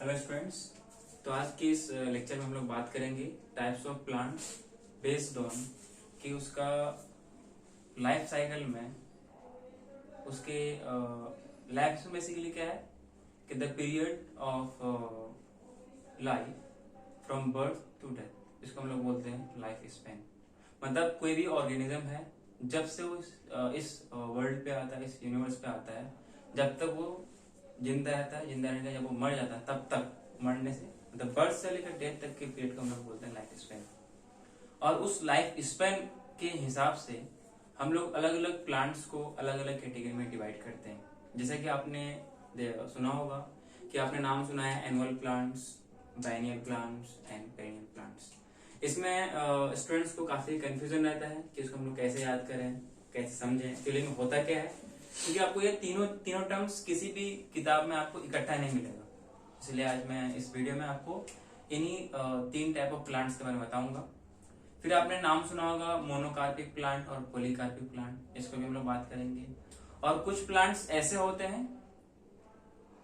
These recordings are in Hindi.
Hello students. तो आज के इस लेक्चर में हम लोग बात करेंगे types of plants based on कि उसका लाइफ साइकिल में उसके लाइफ में बेसिकली क्या है कि the period of life from birth to death, इसको हम लोग बोलते हैं लाइफ स्पैन। मतलब कोई भी ऑर्गेनिज्म है जब से वो इस वर्ल्ड पे आता है, इस यूनिवर्स पे आता है, जब तक वो जिंदा रहता है, जिंदा रहने का जब वो मर जाता है तब तक, मरने से मतलब बर्थ से लेकर डेथ तक के पीरियड को हम लोग बोलते हैं लाइफ स्पैन। और उस लाइफ स्पैन के हिसाब से हम लोग अलग अलग प्लांट्स को अलग अलग कैटेगरी में डिवाइड करते हैं। जैसे कि आपने सुना होगा कि आपने नाम सुना है annual plants, biennial plants and perennial plants. इसमें स्टूडेंट्स को काफी कंफ्यूजन रहता है कि इसको हम लोग कैसे याद करें, कैसे समझें, फीलिंग होता क्या है, क्योंकि आपको ये तीनों टर्म्स किसी भी किताब में आपको इकट्ठा नहीं मिलेगा। इसलिए आज मैं इस वीडियो में आपको इन्हीं तीन टाइप ऑफ प्लांट्स के बारे में बताऊंगा। फिर आपने नाम सुना होगा मोनोकार्पिक प्लांट और पॉलीकार्पिक प्लांट, इसको भी हम लोग बात करेंगे। और कुछ प्लांट्स ऐसे होते हैं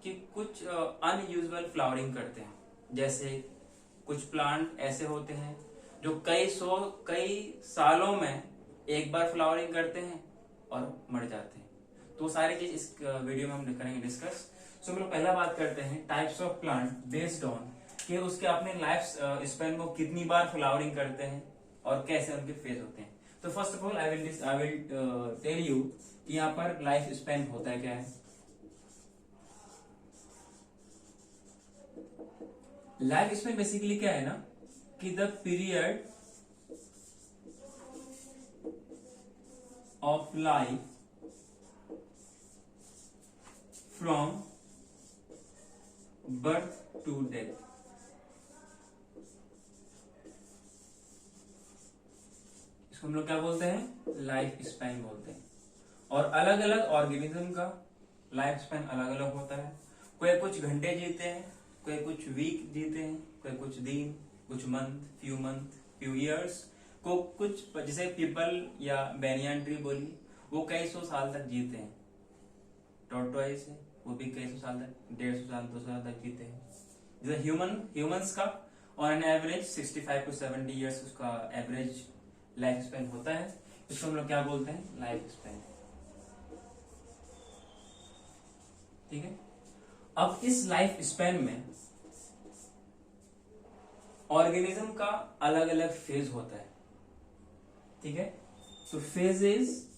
कि कुछ अनयूजुअल फ्लावरिंग करते हैं। जैसे कुछ प्लांट ऐसे होते हैं जो कई सालों में एक बार फ्लावरिंग करते हैं और मर जाते हैं। तो सारी चीज इस वीडियो में हम करेंगे डिस्कस। सो हम लोग पहला बात करते हैं types of plant based on कि उसके अपने लाइफ स्पेन को कितनी बार फ्लावरिंग करते हैं और कैसे उनके फेज होते हैं। तो first of all I will tell you कि यहाँ पर लाइफ स्पेन होता है क्या है। लाइफ स्पेन बेसिकली क्या है ना कि the period of life from birth to death. इसको हम लोग क्या बोलते हैं, लाइफ स्पैन बोलते हैं। और अलग अलग ऑर्गेनिज्म का लाइफ स्पैन अलग अलग होता है। कोई कुछ घंटे जीते हैं, कोई कुछ वीक जीते हैं, कोई कुछ दिन, कुछ मंथ, फ्यू ईयर्स, को कुछ जैसे पीपल या बेनियन ट्री बोली, वो कई सौ साल तक जीते हैं। टॉर्टोइस है, वो भी कई सौ साल तक, 150 साल 200 साल तक जीते हैं। जैसे ह्यूमंस का on an average 65 to 70 years उसका एवरेज लाइफ स्पैन होता है। इसको हम लोग क्या बोलते हैं, लाइफ स्पैन। ठीक है। अब इस लाइफ स्पैन में ऑर्गेनिज्म का अलग अलग फेज होता है। ठीक है। तो phases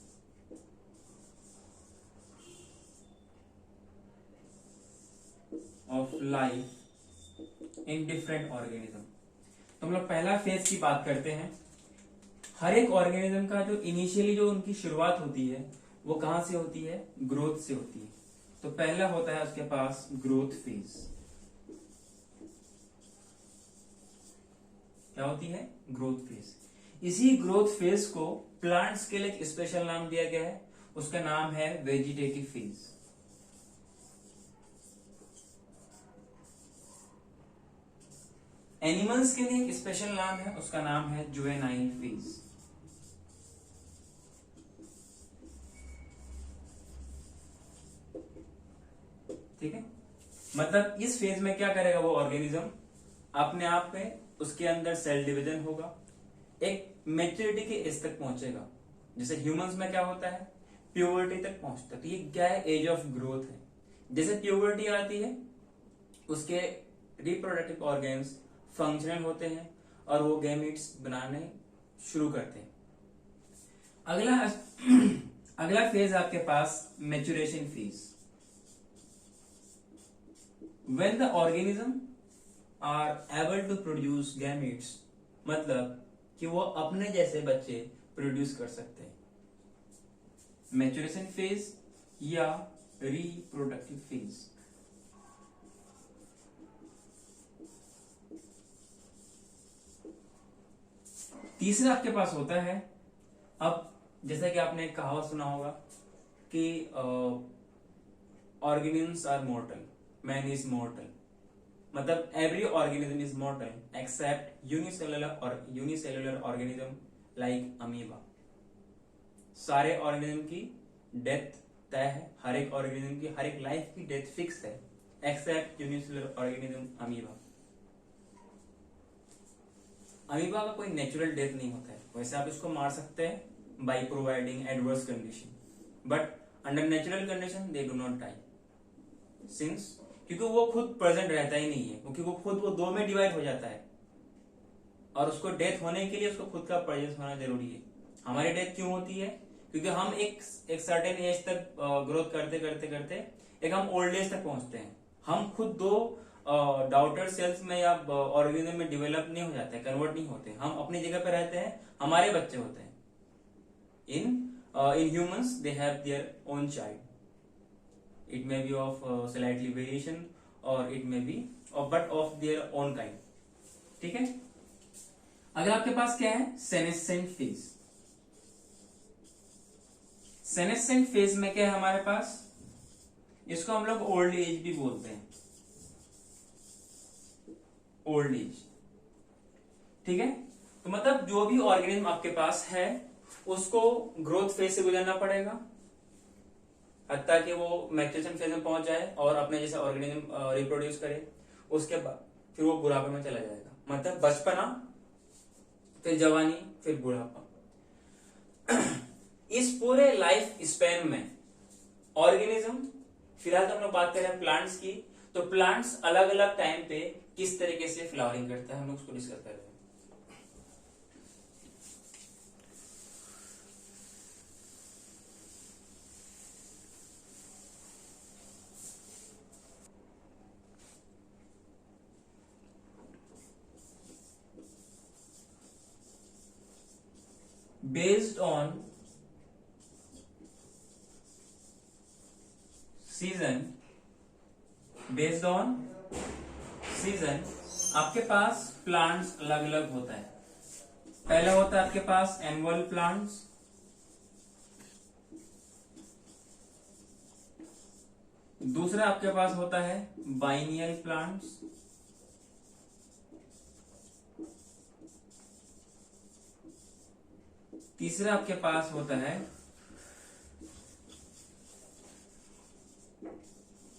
of life in different organism. तो हम लोग पहला फेज की बात करते हैं। हर एक ऑर्गेनिज्म का जो इनिशियली जो उनकी शुरुआत होती है वो कहां से होती है, ग्रोथ से होती है। तो पहला होता है उसके पास ग्रोथ फेज। क्या होती है, ग्रोथ फेज। इसी ग्रोथ फेज को प्लांट्स के लिए एक स्पेशल नाम दिया गया है, उसका नाम है वेजिटेटिव फेज। एनिमल्स के लिए एक स्पेशल नाम है, उसका नाम है जुवेनाइल फेज। ठीक है। मतलब इस फेज में क्या करेगा वो ऑर्गेनिज्म, अपने आप में उसके अंदर सेल डिवीजन होगा, एक मैच्योरिटी के एज तक पहुंचेगा। जैसे ह्यूमंस में क्या होता है, प्यूबर्टी तक पहुंचता है। तो ये क्या है, एज ऑफ ग्रोथ है। जैसे प्यूबर्टी आती है उसके रिप्रोडक्टिव ऑर्गन्स फंक्शनल होते हैं और वो गैमीट्स बनाने शुरू करते हैं। अगला फेज आपके पास maturation phase. When the organism are able to produce gametes, मतलब कि वो अपने जैसे बच्चे प्रोड्यूस कर सकते हैं। मैच्योरेशन फेज या रिप्रोडक्टिव फेज। तीसरा आपके पास होता है, अब जैसा कि आपने एक कहावत सुना होगा कि organisms are mortal, man is mortal. मतलब every organism is mortal except unicellular organism like amoeba. सारे ऑर्गेनिज्म की डेथ तय है, हर एक ऑर्गेनिज्म की, हर एक लाइफ की डेथ फिक्स है except unicellular organism amoeba. Amoeba का कोई नेचुरल डेथ नहीं होता है, वैसे आप इसको मार सकते हैं by providing adverse condition, but under natural condition they do not die since, क्योंकि वो खुद प्रेजेंट रहता ही नहीं है, क्योंकि वो खुद वो दो में डिवाइड हो जाता है और उसको डेथ होने के लिए उसको खुद का प्रेजेंस होना जरूरी है। हमारी डेथ क्यों होती है? क्योंकि हम एक सर्टेन एज तक ग्रोथ करते करते करते एक हम ओल्ड एज तक पहुंचते हैं। हम खुद दो डाउटर सेल्स में या ऑर्गेनिज्म में डेवलप नहीं हो जाते, कन्वर्ट नहीं होते, हम अपनी जगह पे रहते हैं, हमारे बच्चे होते हैं। In humans they have their own child, it may be of slightly variation और it may be but of their own kind. ठीक है, अगर आपके पास क्या है, सेनेसेंट फेज। सेनेसेंट फेज में क्या है हमारे पास, इसको हम लोग ओल्ड एज भी बोलते हैं, ओल्ड एज। ठीक है, तो मतलब जो भी ऑर्गेनिज्म आपके पास है उसको ग्रोथ फेज से गुजरना पड़ेगा हत्ता कि वो मैच्योरेशन फेज में पहुंच जाए और अपने जैसे ऑर्गेनिज्म रिप्रोड्यूस करे। उसके बाद फिर वो बुढ़ापे में चला जाएगा, मतलब बचपना, फिर जवानी, फिर बुढ़ापा। इस पूरे लाइफ स्पैन में ऑर्गेनिज्म, फिलहाल तो हम लोग बात कर रहे हैं प्लांट्स की, तो प्लांट्स अलग अलग टाइम पे किस तरीके से फ्लावरिंग करता है हम लोग उसको डिस्कस कर रहे हैं। Based on season, based on season आपके पास प्लांट्स अलग अलग होता है। पहला होता है आपके पास एनुअल प्लांट्स, दूसरा आपके पास होता है बाइनियल प्लांट्स, तीसरा आपके पास होता है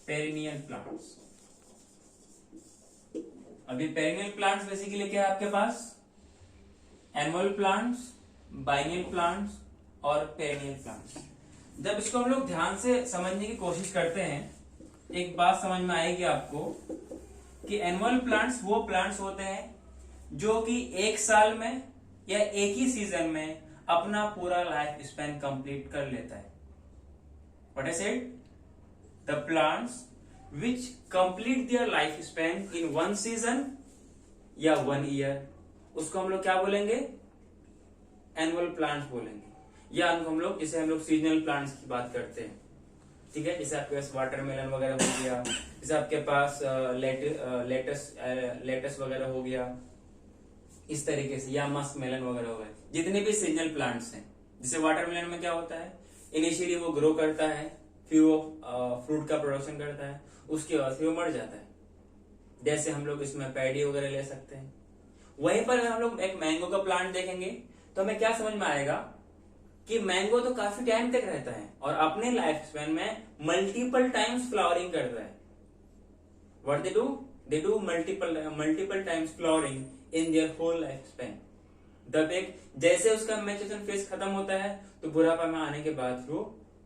पेरिनियल प्लांट्स। अभी पेरिनियल प्लांट्स बेसिकली क्या है आपके पास, एनुअल प्लांट्स, बाइनियल प्लांट्स और पेरिनियल प्लांट्स। जब इसको हम लोग ध्यान से समझने की कोशिश करते हैं, एक बात समझ में आएगी आपको कि एनुअल प्लांट्स वो प्लांट्स होते हैं जो कि एक साल में या एक ही सीजन में अपना पूरा लाइफ स्पैन कंप्लीट कर लेता है। What I said, the plants which complete their life span in one season या वन ईयर, उसको हम लोग क्या बोलेंगे, एनुअल प्लांट्स बोलेंगे। या हम लोग जैसे हम लोग सीजनल प्लांट्स की बात करते हैं, ठीक है, जैसे आपके पास वाटरमेलन वगैरह हो गया, जैसे आपके पास लेटस वगैरह हो गया, इस तरीके से, या मस्क मेलन वगैरह हो गए, जितने भी सीजनल प्लांट्स हैं। जैसे वाटरमेलन में क्या होता है, इनिशियली वो ग्रो करता है, फिर वो फ्रूट का प्रोडक्शन करता है, उसके बाद फिर वो मर जाता है। जैसे हम लोग इसमें पैडी वगैरह ले सकते हैं। वहीं पर अगर हम लोग एक मैंगो का प्लांट देखेंगे तो हमें क्या समझ में आएगा कि मैंगो तो काफी टाइम तक रहता है और अपने लाइफ स्पैन में मल्टीपल टाइम्स फ्लावरिंग करता है। What they do multiple times flowering in their whole life span. जब एक जैसे उसका मैच्योरेशन फेज खत्म होता है तो बुढ़ापा में आने के बाद वो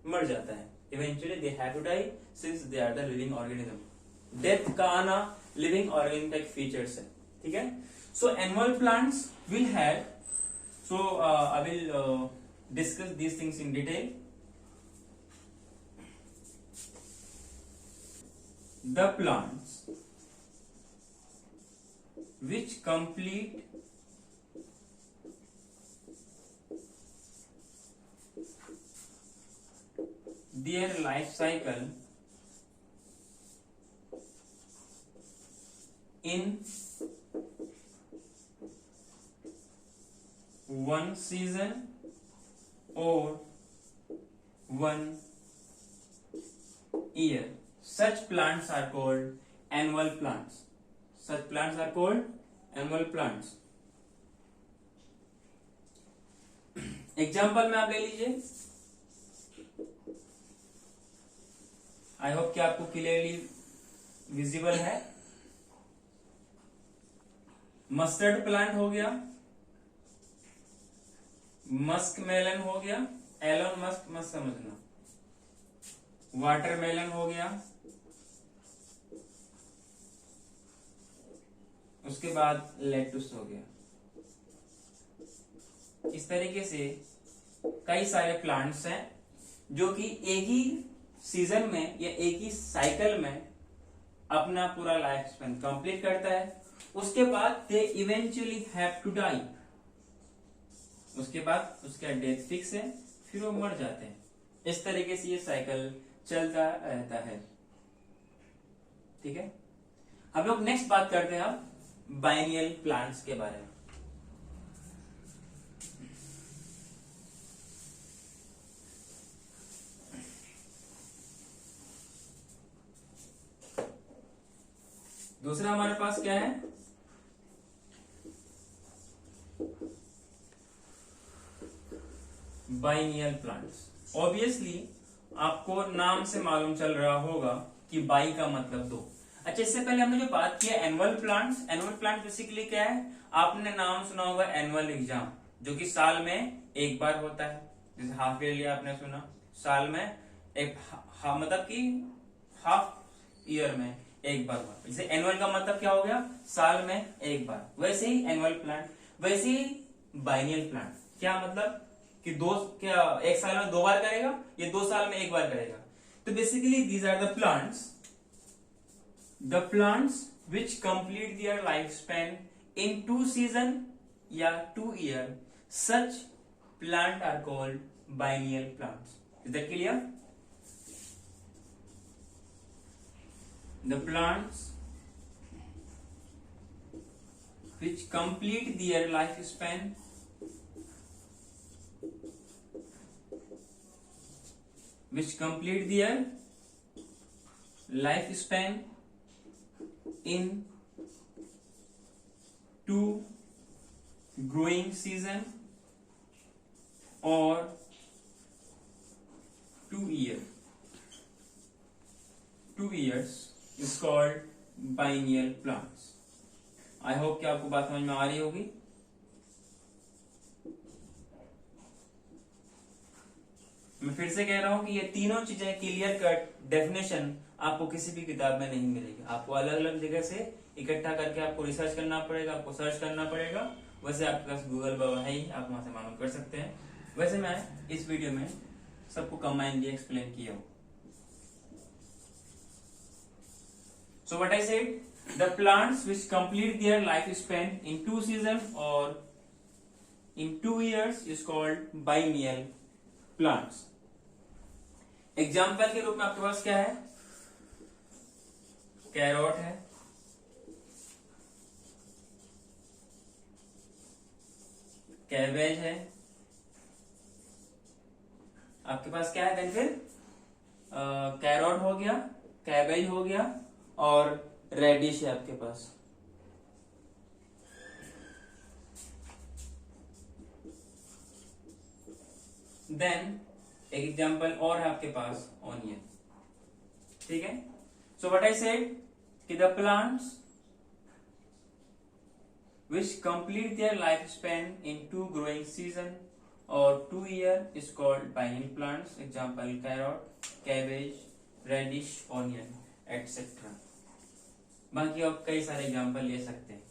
मर जाता है। Eventually they have to die since they are the living organism. Death का आना लिविंग ऑर्गेनिज्म का एक फीचर्स है, ठीक है। सो annual plants will have, so I will discuss these things in detail. The plants which complete their life cycle in one season or one year, such plants are called annual plants. Such plants are called annual plants. Example में आप ले लीजिए। आई होप कि आपको क्लियरली विजिबल है। मस्टर्ड प्लांट हो गया, मस्क मेलन हो गया, एलोन मस्क मत समझना, वाटरमेलन हो गया, उसके बाद लेटुस हो गया। इस तरीके से कई सारे प्लांट्स हैं जो कि एक ही सीजन में या एक ही साइकिल में अपना पूरा लाइफ स्पेन कंप्लीट करता है। उसके बाद they eventually have to die, उसके बाद उसका डेथ फिक्स है, फिर वो मर जाते हैं। इस तरीके से ये साइकिल चलता रहता है। ठीक है, हम लोग नेक्स्ट बात करते हैं अब बाइनियल प्लांट्स के बारे में। दूसरा हमारे पास क्या है, बाइनियल प्लांट्स। ऑब्वियसली आपको नाम से मालूम चल रहा होगा कि बाई का मतलब दो। अच्छा, इससे पहले हमने जो बात किया annual plants, annual plant basically क्या है, आपने नाम सुना होगा एनुअल एग्जाम, जो कि साल में एक बार होता है। जैसे हाफ ईयरली आपने सुना, साल में एक मतलब कि हाफ ईयर में एक बार हुआ। जैसे एनुअल का मतलब क्या हो गया, साल में एक बार। वैसे ही एनुअल प्लांट, वैसे ही बाइनियल प्लांट क्या मतलब कि क्या एक साल में दो बार करेगा, ये 2 साल में एक बार करेगा। तो basically these are the plants which complete their life span in 2 season या 2 year, such plant are called biennial plants. Is that clear? The plants which complete their lifespan in 2 growing season or 2 years is called biennial plants. I hope कि आपको बात समझ में आ रही होगी। मैं फिर से कह रहा हूं कि ये तीनों चीजें क्लियर कट डेफिनेशन आपको किसी भी किताब में नहीं मिलेगी। आपको अलग अलग जगह से इकट्ठा करके आपको रिसर्च करना पड़ेगा, आपको सर्च करना पड़ेगा। वैसे आपके पास गूगल बाबा है ही, आप वहां से मालूम कर सकते हैं। वैसे मैं इस वीडियो में सबको कंबाइनली एक्सप्लेन किया हूं। So what I said, the plants which complete their lifespan in 2 seasons or in 2 years is called biennial plants. Example के रूप में आपके पास क्या है, कैरोट है, कैबेज है, आपके पास क्या है देन फिर कैरोट हो गया, कैबेज हो गया और रेडिश है आपके पास। देन एक एग्जांपल और है आपके पास, ऑनियन। ठीक है, सो व्हाट आई सेड कि the plants which complete their lifespan in 2 growing season or 2 year is called biennial plants. Example carrot, cabbage, radish, onion, etc. बाकी आप कई सारे एग्जाम्पल ले सकते हैं,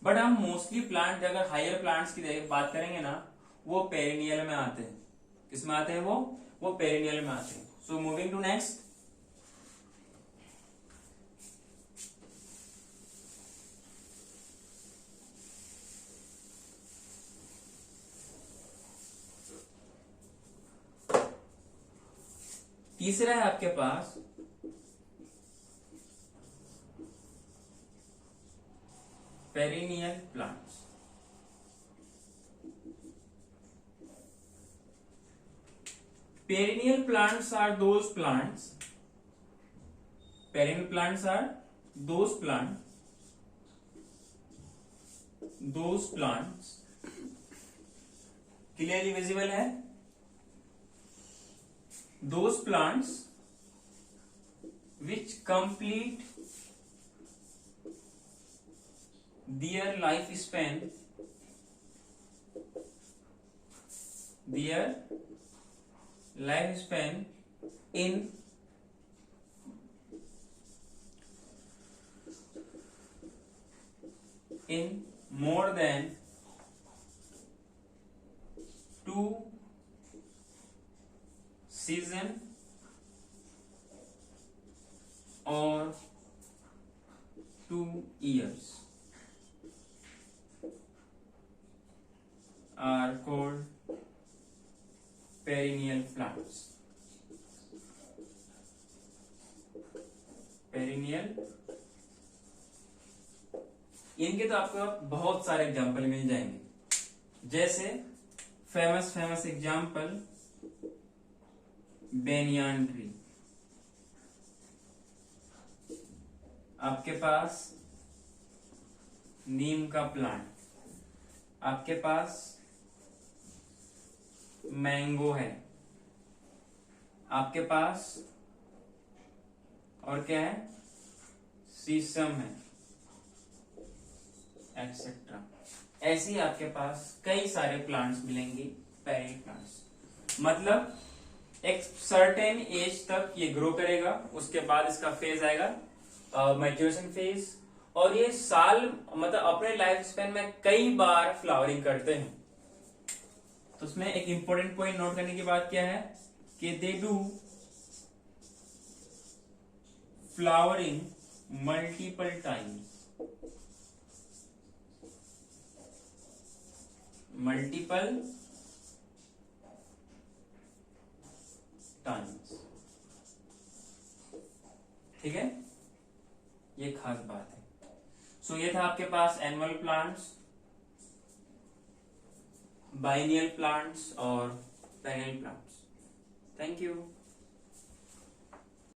बट हम मोस्टली प्लांट अगर हायर प्लांट्स की बात करेंगे ना, वो पेरिनियल में आते हैं। किसमें आते हैं वो पेरिनियल में आते हैं। सो मूविंग टू नेक्स्ट, तीसरा है आपके पास perennial plants. Perennial plants are those plants. Perennial plants are those plants clearly visible है, those plants which complete their lifespan in more than 2 season or 2 years are called perennial plants. Perennial, इनके तो आपको बहुत सारे एग्जाम्पल मिल जाएंगे, जैसे फेमस एग्जाम्पल बेनियान ट्री, आपके पास नीम का प्लांट, आपके पास मैंगो है, आपके पास और क्या है, शीशम है, एक्सेट्रा। ऐसे ही आपके पास कई सारे प्लांट्स मिलेंगे, पेरेनियल प्लांट्स। मतलब एक सर्टेन एज तक ये ग्रो करेगा, उसके बाद इसका फेज आएगा मैच्योरेशन फेज, और ये साल मतलब अपने लाइफ स्पेन में कई बार फ्लावरिंग करते हैं। तो उसमें एक इंपॉर्टेंट पॉइंट नोट करने की बात क्या है कि they do flowering multiple times, ठीक है, ये खास बात है। सो ये था आपके पास एनुअल प्लांट्स, बाइनियल प्लांट्स और पेरेनियल प्लांट्स। Thank you.